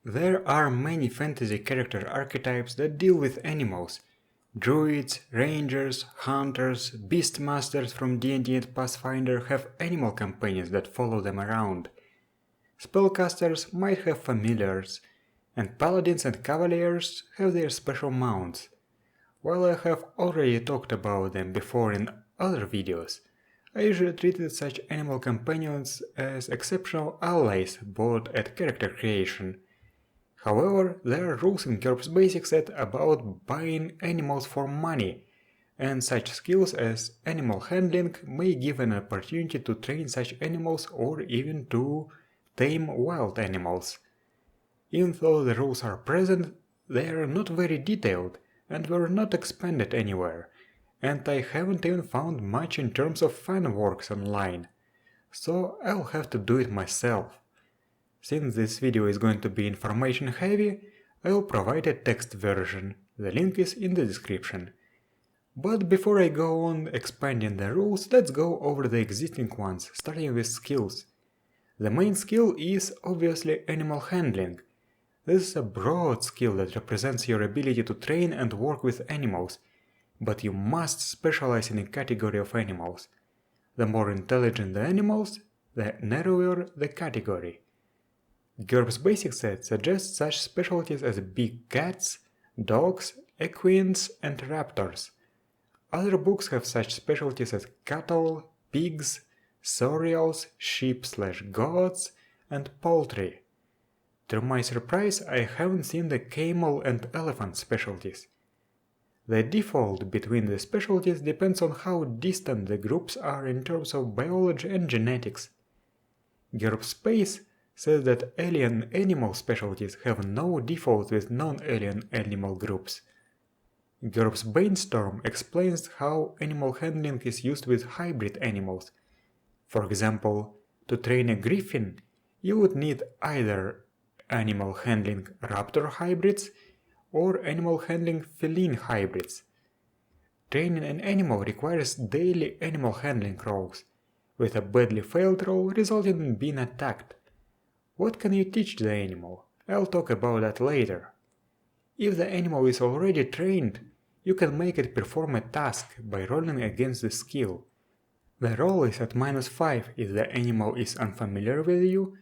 There are many fantasy character archetypes that deal with animals. Druids, rangers, hunters, beastmasters from D&D and Pathfinder have animal companions that follow them around. Spellcasters might have familiars, and paladins and cavaliers have their special mounts. While I have already talked about them before in other videos, I usually treated such animal companions as exceptional allies bought at character creation. However, there are rules in GURPS Basic Set about buying animals for money, and such skills as animal handling may give an opportunity to train such animals or even to tame wild animals. Even though the rules are present, they are not very detailed and were not expanded anywhere, and I haven't even found much in terms of fan works online, so I'll have to do it myself. Since this video is going to be information heavy, I'll provide a text version, the link is in the description. But before I go on expanding the rules, let's go over the existing ones, starting with skills. The main skill is obviously animal handling. This is a broad skill that represents your ability to train and work with animals, but you must specialize in a category of animals. The more intelligent the animals, the narrower the category. GURPS Basic Set suggests such specialties as big cats, dogs, equines, and raptors. Other books have such specialties as cattle, pigs, saurials, sheep/goats, and poultry. To my surprise, I haven't seen the camel and elephant specialties. The default between the specialties depends on how distant the groups are in terms of biology and genetics. GURPS Space says that alien animal specialties have no default with non-alien animal groups. GURPS Brainstorm explains how animal handling is used with hybrid animals. For example, to train a griffin, you would need either animal handling raptor hybrids or animal handling feline hybrids. Training an animal requires daily animal handling rolls, with a badly failed roll resulting in being attacked. What can you teach the animal? I'll talk about that later. If the animal is already trained, you can make it perform a task by rolling against the skill. The roll is at -5 if the animal is unfamiliar with you,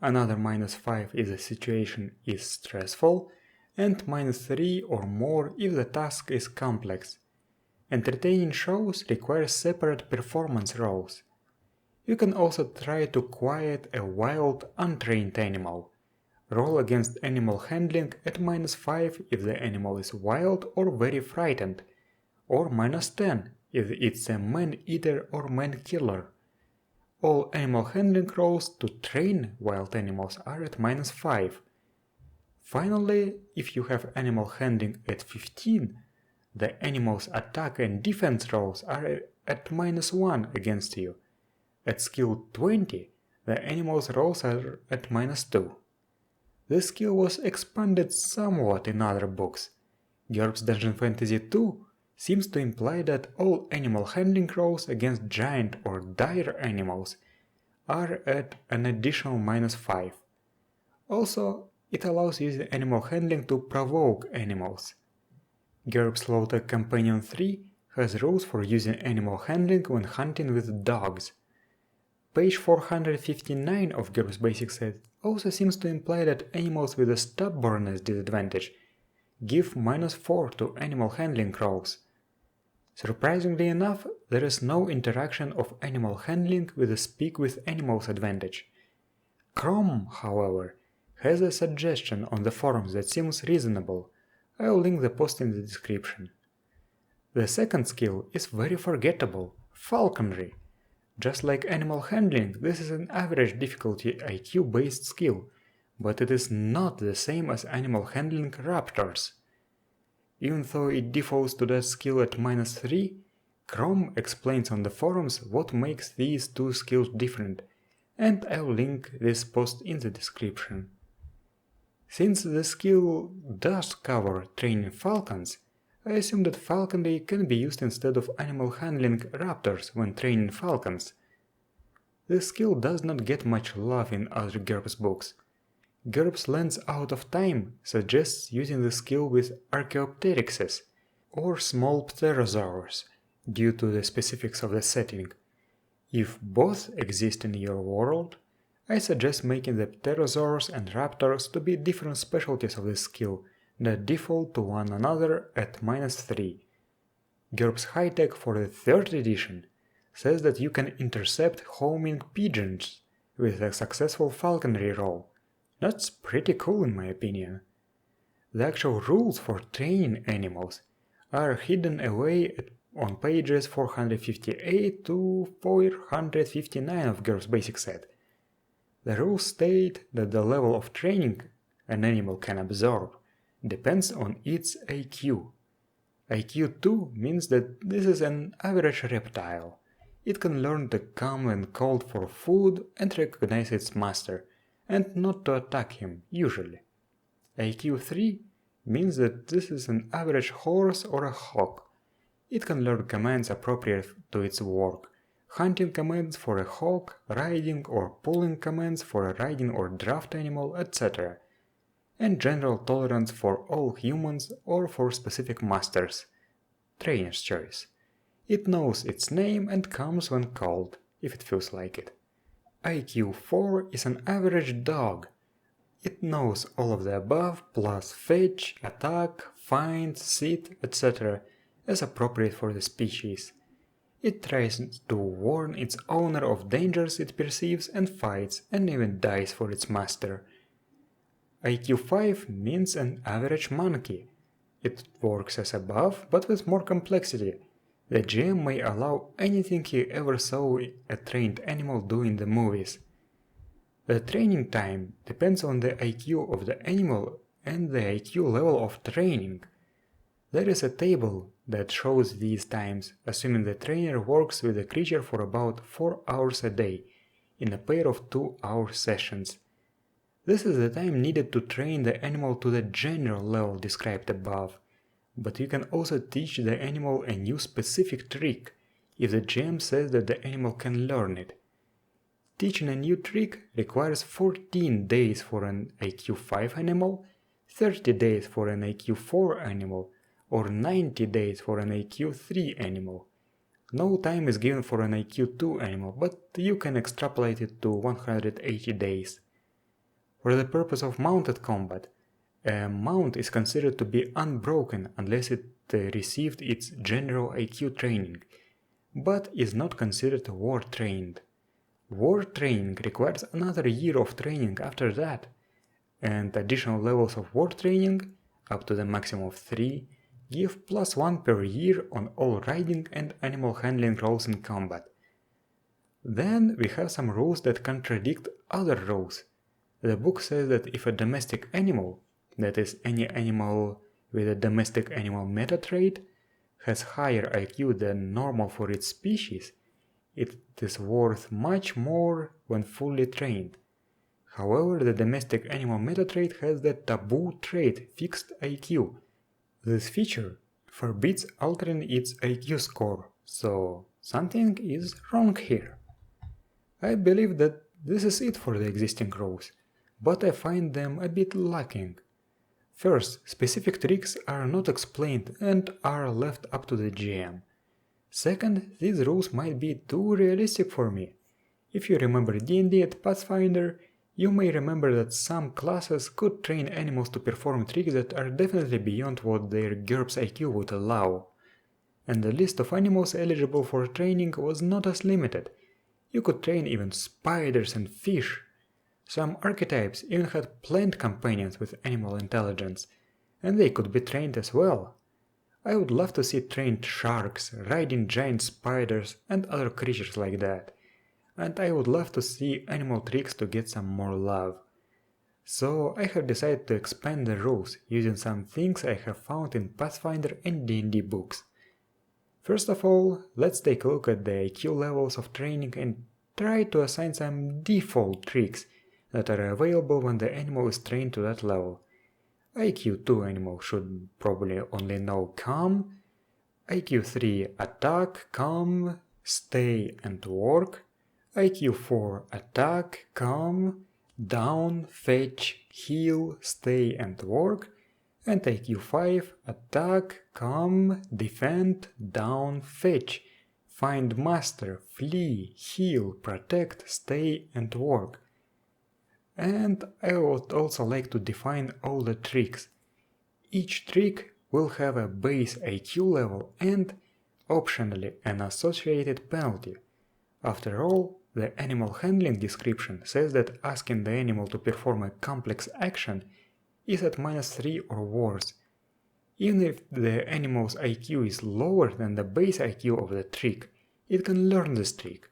another -5 if the situation is stressful, and -3 or more if the task is complex. Entertaining shows require separate performance rolls. You can also try to quiet a wild, untrained animal. Roll against animal handling at -5 if the animal is wild or very frightened, or -10 if it's a man-eater or man-killer. All animal handling rolls to train wild animals are at -5. Finally, if you have animal handling at 15, the animal's attack and defense rolls are at -1 against you. At skill 20, the animal's rolls are at -2. This skill was expanded somewhat in other books. GURPS Dungeon Fantasy 2 seems to imply that all animal handling rolls against giant or dire animals are at an additional -5. Also, it allows using animal handling to provoke animals. GURPS Low-Tech Companion 3 has rules for using animal handling when hunting with dogs. Page 459 of GURPS Basic Set also seems to imply that animals with a stubbornness disadvantage give -4 to animal handling rolls. Surprisingly enough, there is no interaction of animal handling with a speak with animals advantage. Chrome, however, has a suggestion on the forums that seems reasonable. I'll link the post in the description. The second skill is very forgettable, falconry. Just like animal handling, this is an average difficulty IQ based skill, but it is not the same as animal handling raptors. Even though it defaults to that skill at -3, Chrome explains on the forums what makes these two skills different, and I'll link this post in the description. Since the skill does cover training falcons, I assume that falconry can be used instead of animal handling raptors when training falcons. This skill does not get much love in other GURPS books. GURPS Lens Out of Time suggests using the skill with Archaeopteryxes or small pterosaurs, due to the specifics of the setting. If both exist in your world, I suggest making the pterosaurs and raptors to be different specialties of the skill that default to one another at -3. GURPS High Tech for the 3rd edition says that you can intercept homing pigeons with a successful falconry roll. That's pretty cool in my opinion. The actual rules for training animals are hidden away on pages 458 to 459 of GURPS Basic Set. The rules state that the level of training an animal can absorb depends on its IQ. IQ 2 means that this is an average reptile. It can learn to come when called for food and recognize its master, and not to attack him, usually. IQ 3 means that this is an average horse or a hawk. It can learn commands appropriate to its work, hunting commands for a hawk, riding or pulling commands for a riding or draft animal, etc., and general tolerance for all humans or for specific masters, trainer's choice. It knows its name and comes when called, if it feels like it. IQ 4 is an average dog. It knows all of the above plus fetch, attack, find, sit, etc. as appropriate for the species. It tries to warn its owner of dangers it perceives and fights and even dies for its master. IQ 5 means an average monkey. It works as above but with more complexity. The GM may allow anything he ever saw a trained animal do in the movies. The training time depends on the IQ of the animal and the IQ level of training. There is a table that shows these times, assuming the trainer works with the creature for about 4 hours a day, in a pair of 2-hour sessions. This is the time needed to train the animal to the general level described above. But you can also teach the animal a new specific trick, if the GM says that the animal can learn it. Teaching a new trick requires 14 days for an IQ 5 animal, 30 days for an IQ 4 animal, or 90 days for an IQ 3 animal. No time is given for an IQ 2 animal, but you can extrapolate it to 180 days. For the purpose of mounted combat, a mount is considered to be unbroken unless it received its general IQ training, but is not considered war trained. War training requires another year of training after that, and additional levels of war training, up to the maximum of 3, give +1 per year on all riding and animal handling rolls in combat. Then we have some rules that contradict other rules. The book says that if a domestic animal, that is any animal with a domestic animal meta trait, has higher IQ than normal for its species, it is worth much more when fully trained. However, the domestic animal meta trait has the taboo trait fixed IQ. This feature forbids altering its IQ score, so something is wrong here. I believe that this is it for the existing rules, but I find them a bit lacking. First, specific tricks are not explained and are left up to the GM. Second, these rules might be too realistic for me. If you remember D&D at Pathfinder, you may remember that some classes could train animals to perform tricks that are definitely beyond what their GURPS IQ would allow. And the list of animals eligible for training was not as limited. You could train even spiders and fish. Some archetypes even had plant companions with animal intelligence, and they could be trained as well. I would love to see trained sharks, riding giant spiders and other creatures like that. And I would love to see animal tricks to get some more love. So I have decided to expand the rules using some things I have found in Pathfinder and D&D books. First of all, let's take a look at the IQ levels of training and try to assign some default tricks that are available when the animal is trained to that level. IQ 2 animal should probably only know Come, IQ 3 Attack, Come, Stay and Work, IQ 4 Attack, Come, down, fetch, heal, stay and work, and IQ 5, attack, come, defend, down, fetch, find master, flee, heal, protect, stay and work. And I would also like to define all the tricks. Each trick will have a base IQ level and, optionally, an associated penalty. After all, the animal handling description says that asking the animal to perform a complex action is at -3 or worse. Even if the animal's IQ is lower than the base IQ of the trick, it can learn this trick.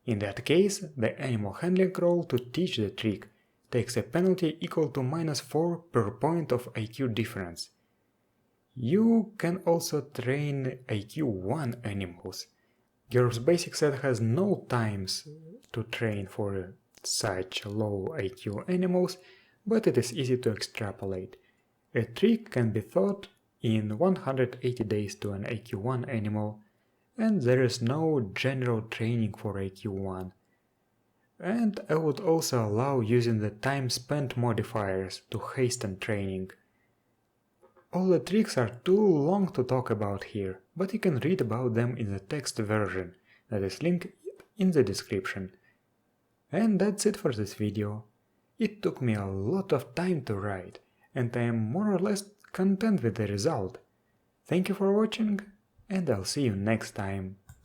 In that case, the animal handling role to teach the trick takes a penalty equal to -4 per point of IQ difference. You can also train IQ 1 animals. GURPS basic set has no times to train for such low IQ animals, but it is easy to extrapolate. A trick can be taught in 180 days to an IQ 1 animal, and there is no general training for IQ 1. And I would also allow using the time spent modifiers to hasten training. All the tricks are too long to talk about here, but you can read about them in the text version that is linked in the description. And that's it for this video. It took me a lot of time to write, and I am more or less content with the result. Thank you for watching, and I'll see you next time.